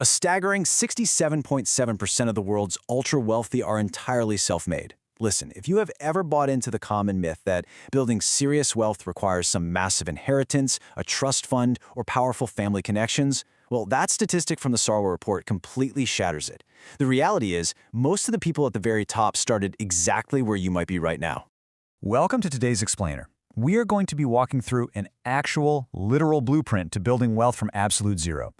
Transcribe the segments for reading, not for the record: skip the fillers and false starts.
A staggering 67.7% of the world's ultra-wealthy are entirely self-made. Listen, if you have ever bought into the common myth that building serious wealth requires some massive inheritance, a trust fund, or powerful family connections, well, that statistic from the Sarwa report completely shatters it. The reality is, most of the people at the very top started exactly where you might be right now. Welcome to today's Explainer. We are going to be walking through an actual, literal blueprint to building wealth from absolute zero.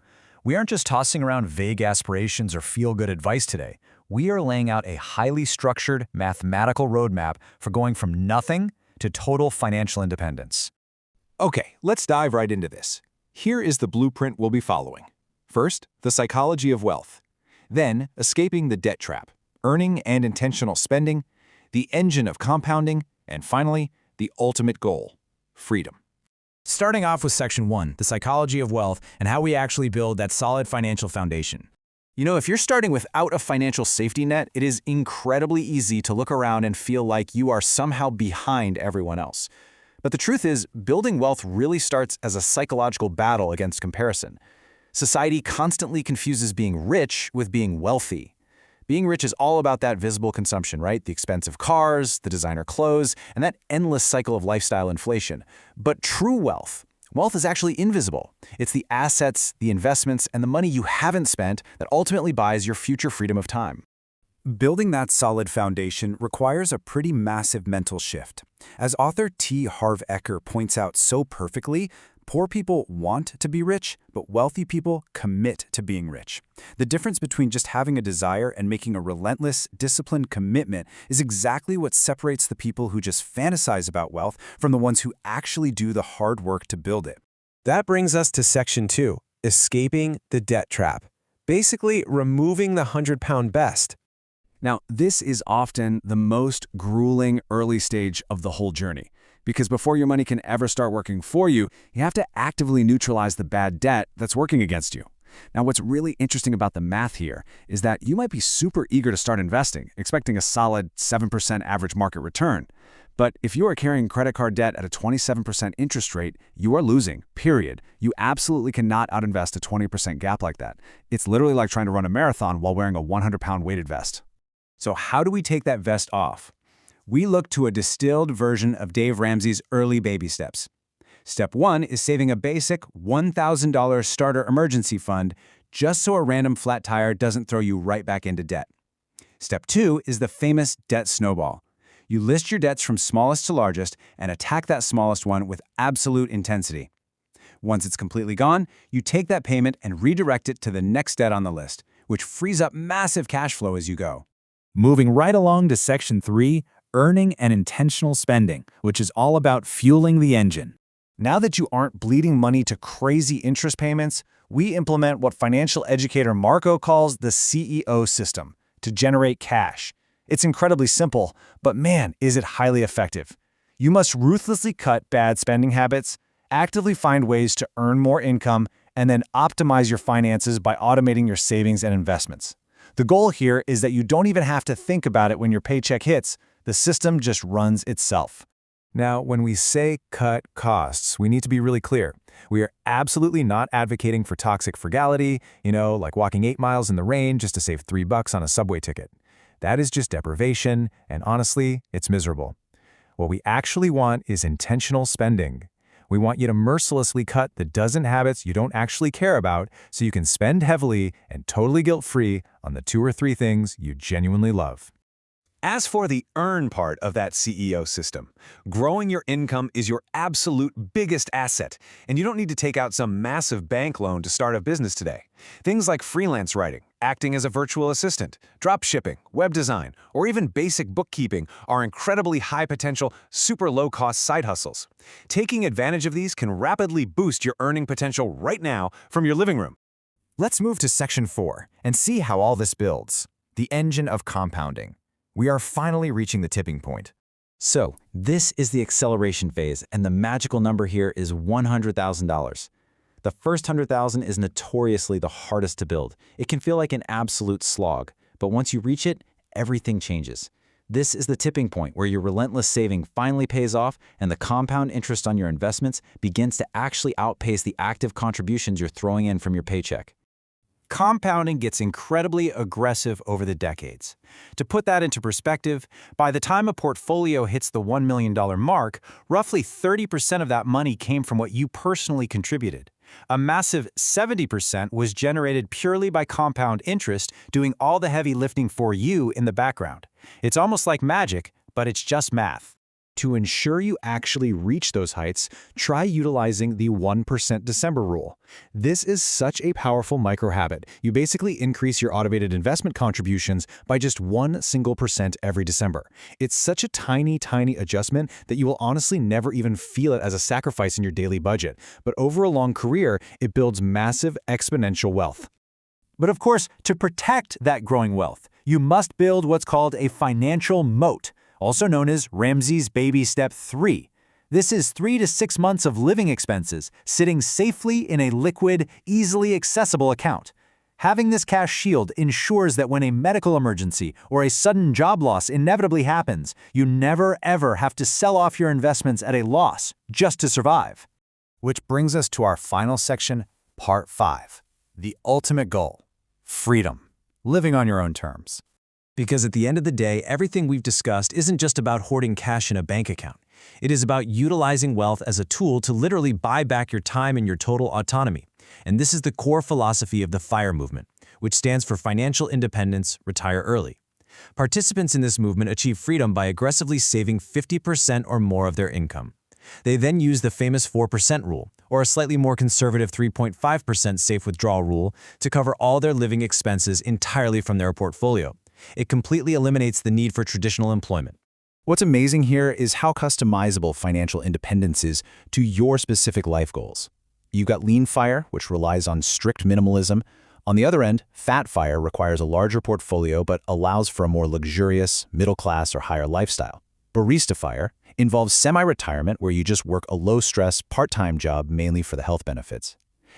We aren't just tossing around vague aspirations or feel-good advice today. We are laying out a highly structured, mathematical roadmap for going from nothing to total financial independence. Okay, let's dive right into this. Here is the blueprint we'll be following. First, the psychology of wealth. Then, escaping the debt trap, earning and intentional spending, the engine of compounding, and finally, the ultimate goal, freedom. Starting off with Section 1, the psychology of wealth and how we actually build that solid financial foundation. You know, if you're starting without a financial safety net, it is incredibly easy to look around and feel like you are somehow behind everyone else. But the truth is, building wealth really starts as a psychological battle against comparison. Society constantly confuses being rich with being wealthy. Being rich is all about that visible consumption, right? The expensive cars, the designer clothes, and that endless cycle of lifestyle inflation. But true wealth is actually invisible. It's the assets, the investments, and the money you haven't spent that ultimately buys your future freedom of time. Building that solid foundation requires a pretty massive mental shift. As author T. Harv Eker points out so perfectly, poor people want to be rich, but wealthy people commit to being rich. The difference between just having a desire and making a relentless, disciplined commitment is exactly what separates the people who just fantasize about wealth from the ones who actually do the hard work to build it. That brings us to Section 2, escaping the debt trap. Basically, removing the 100-pound best. Now, this is often the most grueling early stage of the whole journey, because before your money can ever start working for you, you have to actively neutralize the bad debt that's working against you. Now, what's really interesting about the math here is that you might be super eager to start investing, expecting a solid 7% average market return. But if you are carrying credit card debt at a 27% interest rate, you are losing, period. You absolutely cannot outinvest a 20% gap like that. It's literally like trying to run a marathon while wearing a 100-pound weighted vest. So how do we take that vest off? We look to a distilled version of Dave Ramsey's early baby steps. Step 1 is saving a basic $1,000 starter emergency fund just so a random flat tire doesn't throw you right back into debt. Step 2 is the famous debt snowball. You list your debts from smallest to largest and attack that smallest one with absolute intensity. Once it's completely gone, you take that payment and redirect it to the next debt on the list, which frees up massive cash flow as you go. Moving right along to Section 3, earning and intentional spending, which is all about fueling the engine. Now that you aren't bleeding money to crazy interest payments, we implement what financial educator Marco calls the CEO system to generate cash. It's incredibly simple, but man, is it highly effective. You must ruthlessly cut bad spending habits, actively find ways to earn more income, and then optimize your finances by automating your savings and investments. The goal here is that you don't even have to think about it when your paycheck hits. The system just runs itself. Now, when we say cut costs, we need to be really clear. We are absolutely not advocating for toxic frugality, like walking 8 miles in the rain just to save $3 on a subway ticket. That is just deprivation, and honestly, it's miserable. What we actually want is intentional spending. We want you to mercilessly cut the dozen habits you don't actually care about so you can spend heavily and totally guilt-free on the 2 or 3 things you genuinely love. As for the earn part of that CEO system, growing your income is your absolute biggest asset, and you don't need to take out some massive bank loan to start a business today. Things like freelance writing, acting as a virtual assistant, drop shipping, web design, or even basic bookkeeping are incredibly high-potential, super low-cost side hustles. Taking advantage of these can rapidly boost your earning potential right now from your living room. Let's move to Section 4 and see how all this builds. The engine of compounding. We are finally reaching the tipping point. So, this is the acceleration phase, and the magical number here is $100,000. The first $100,000 is notoriously the hardest to build. It can feel like an absolute slog, but once you reach it, everything changes. This is the tipping point where your relentless saving finally pays off and the compound interest on your investments begins to actually outpace the active contributions you're throwing in from your paycheck. Compounding gets incredibly aggressive over the decades. To put that into perspective, by the time a portfolio hits the $1 million mark, roughly 30% of that money came from what you personally contributed. A massive 70% was generated purely by compound interest, doing all the heavy lifting for you in the background. It's almost like magic, but it's just math. To ensure you actually reach those heights, try utilizing the 1% December rule. This is such a powerful micro-habit. You basically increase your automated investment contributions by just 1% every December. It's such a tiny adjustment that you will honestly never even feel it as a sacrifice in your daily budget. But over a long career, it builds massive exponential wealth. But of course, to protect that growing wealth, you must build what's called a financial moat, also known as Ramsey's Baby Step 3. This is 3 to 6 months of living expenses sitting safely in a liquid, easily accessible account. Having this cash shield ensures that when a medical emergency or a sudden job loss inevitably happens, you never ever have to sell off your investments at a loss just to survive. Which brings us to our final section, Part 5. The ultimate goal: freedom. Living on your own terms. Because at the end of the day, everything we've discussed isn't just about hoarding cash in a bank account. It is about utilizing wealth as a tool to literally buy back your time and your total autonomy. And this is the core philosophy of the FIRE movement, which stands for Financial Independence, Retire Early. Participants in this movement achieve freedom by aggressively saving 50% or more of their income. They then use the famous 4% rule, or a slightly more conservative 3.5% safe withdrawal rule, to cover all their living expenses entirely from their portfolio. It completely eliminates the need for traditional employment. What's amazing here is how customizable financial independence is to your specific life goals. You've got Lean FIRE, which relies on strict minimalism. On the other end, Fat FIRE requires a larger portfolio but allows for a more luxurious, middle-class or higher lifestyle. Barista FIRE involves semi-retirement where you just work a low-stress, part-time job mainly for the health benefits.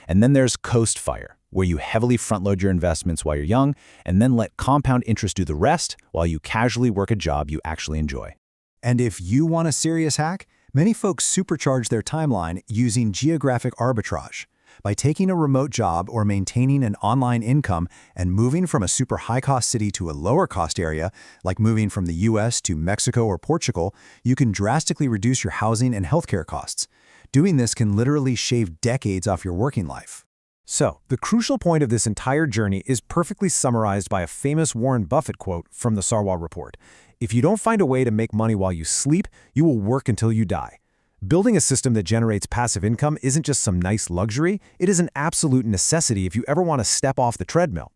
And then there's Coast FIRE, where you heavily front-load your investments while you're young and then let compound interest do the rest while you casually work a job you actually enjoy. And if you want a serious hack, many folks supercharge their timeline using geographic arbitrage. By taking a remote job or maintaining an online income and moving from a super high-cost city to a lower-cost area, like moving from the US to Mexico or Portugal, you can drastically reduce your housing and healthcare costs. Doing this can literally shave decades off your working life. So, the crucial point of this entire journey is perfectly summarized by a famous Warren Buffett quote from the Sarwar Report. If you don't find a way to make money while you sleep, you will work until you die. Building a system that generates passive income isn't just some nice luxury, it is an absolute necessity if you ever want to step off the treadmill.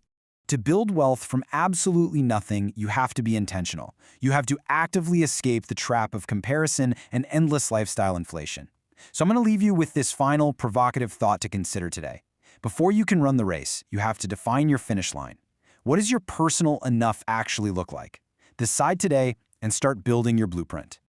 To build wealth from absolutely nothing, you have to be intentional. You have to actively escape the trap of comparison and endless lifestyle inflation. So I'm going to leave you with this final provocative thought to consider today. Before you can run the race, you have to define your finish line. What does your personal enough actually look like? Decide today and start building your blueprint.